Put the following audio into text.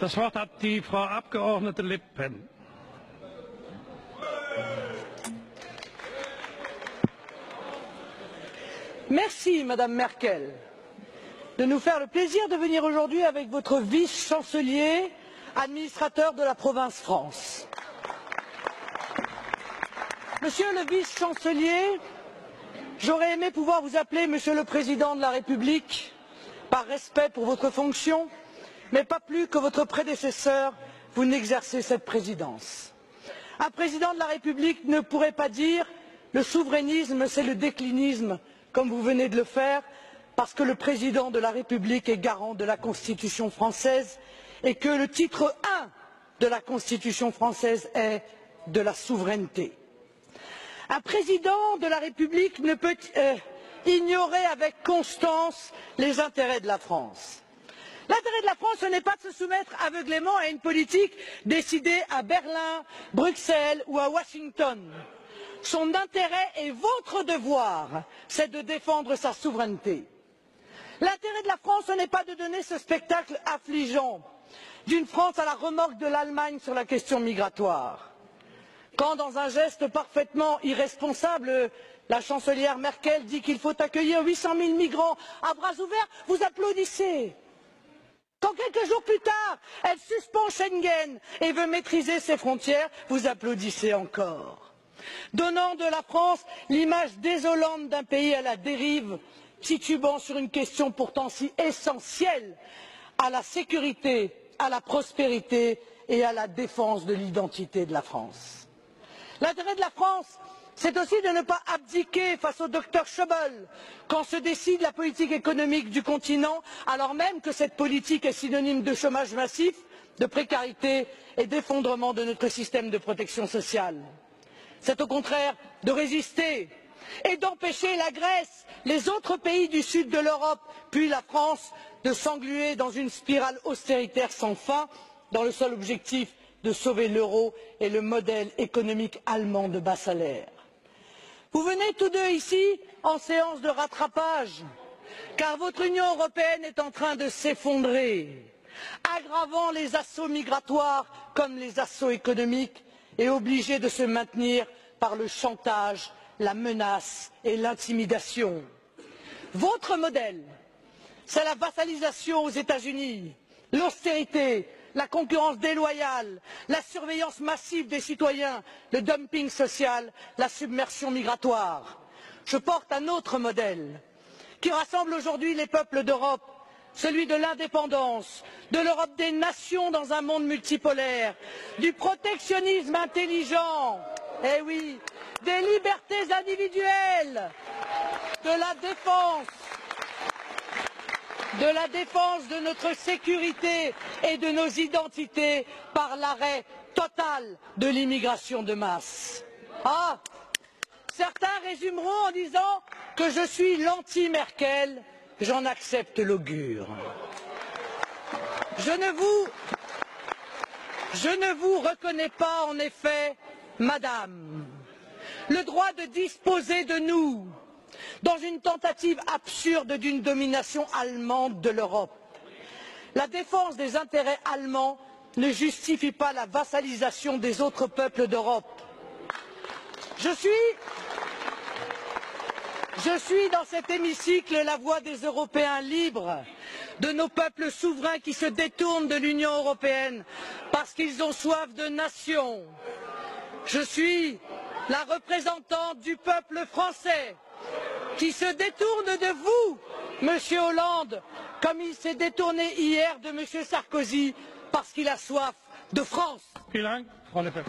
Das Wort hat die Frau Abgeordnete Le Pen. Merci, Madame Merkel, de nous faire le plaisir de venir aujourd'hui avec votre vice-chancelier, administrateur de la province France. Monsieur le vice-chancelier, j'aurais aimé pouvoir vous appeler Monsieur le Président de la République, par respect pour votre fonction, mais pas plus que votre prédécesseur, vous n'exercez cette présidence. Un président de la République ne pourrait pas dire le souverainisme, c'est le déclinisme, comme vous venez de le faire, parce que le président de la République est garant de la Constitution française et que le titre I de la Constitution française est de la souveraineté. Un président de la République ne peut ignorer avec constance les intérêts de la France. L'intérêt de la France, ce n'est pas de se soumettre aveuglément à une politique décidée à Berlin, Bruxelles ou à Washington. Son intérêt et votre devoir, c'est de défendre sa souveraineté. L'intérêt de la France, ce n'est pas de donner ce spectacle affligeant d'une France à la remorque de l'Allemagne sur la question migratoire. Quand, dans un geste parfaitement irresponsable, la chancelière Merkel dit qu'il faut accueillir 800 000 migrants à bras ouverts, vous applaudissez. Quand quelques jours plus tard, elle suspend Schengen et veut maîtriser ses frontières, vous applaudissez encore. Donnant de la France l'image désolante d'un pays à la dérive, titubant sur une question pourtant si essentielle à la sécurité, à la prospérité et à la défense de l'identité de la France. L'intérêt de la France, c'est aussi de ne pas abdiquer face au docteur Schäuble quand se décide la politique économique du continent, alors même que cette politique est synonyme de chômage massif, de précarité et d'effondrement de notre système de protection sociale. C'est au contraire de résister et d'empêcher la Grèce, les autres pays du sud de l'Europe, puis la France, de s'engluer dans une spirale austéritaire sans fin, dans le seul objectif de sauver l'euro et le modèle économique allemand de bas salaire. Vous venez tous deux ici en séance de rattrapage, car votre Union européenne est en train de s'effondrer, aggravant les assauts migratoires comme les assauts économiques et obligée de se maintenir par le chantage, la menace et l'intimidation. Votre modèle, c'est la vassalisation aux États-Unis, l'austérité, la concurrence déloyale, la surveillance massive des citoyens, le dumping social, la submersion migratoire. Je porte un autre modèle qui rassemble aujourd'hui les peuples d'Europe, celui de l'indépendance, de l'Europe des nations dans un monde multipolaire, du protectionnisme intelligent, eh oui, des libertés individuelles, de la défense de notre sécurité et de nos identités par l'arrêt total de l'immigration de masse. Ah, certains résumeront en disant que je suis l'anti-Merkel, j'en accepte l'augure. Je ne vous reconnais pas en effet, Madame, le droit de disposer de nous dans une tentative absurde d'une domination allemande de l'Europe. La défense des intérêts allemands ne justifie pas la vassalisation des autres peuples d'Europe. Je suis dans cet hémicycle la voix des Européens libres, de nos peuples souverains qui se détournent de l'Union européenne parce qu'ils ont soif de nation. Je suis la représentante du peuple français qui se détourne de vous, Monsieur Hollande, comme il s'est détourné hier de Monsieur Sarkozy parce qu'il a soif de France. Vielen Dank, Frau Le Pen.